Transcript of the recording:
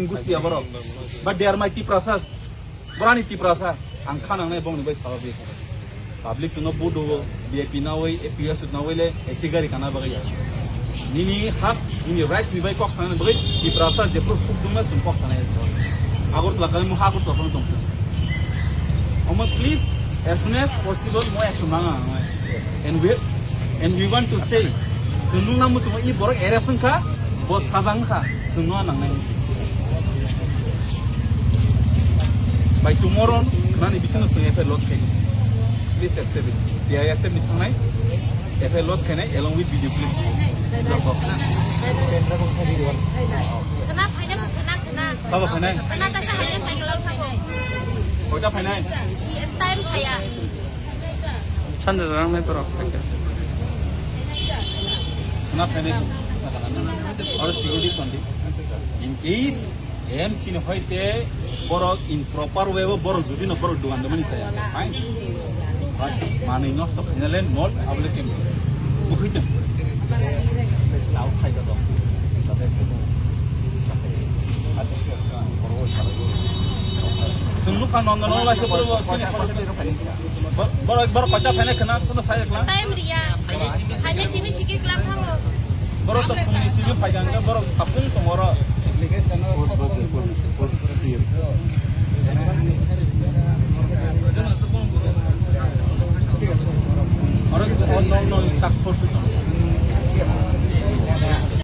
Gusti abaro, but they are my Tiprasas, Brani Tiprasa, and Kanang Bong by Sabi. Public to no Budo, VIP now, APS now, a cigarette canabari. Nini Hap, Nini rights, we buy Kok Sakha Mdc, Tiprasa, the proof of Dumas and Kok Sakha. I would like to have a problem. Please, as soon as possible, more action. And we want to say, Sununa Mutu Ibor, Erasanka, was Hazanka, Sunana. By tomorrow, none business in FL Loss Kenny. Please accept it. The ISM is tonight. FL Loss Kenny along with video clip. Apa Phanai? Kota Phanai. Time saya. Sandra orang main perok. Kenapa Phanai? Or security condition. In case MC no hoite borok in proper way borok judi no borok duan domani saya. Fine. But mani no stop inalen not available. Bukitem. Outside the door. Sungguh kan nonton lah sebelum baru pada Phanai kena tu saya kelam. Time dia. Hanya sini sikit kelam kamu. Baru tu sini pajang baru sabun tomorrow.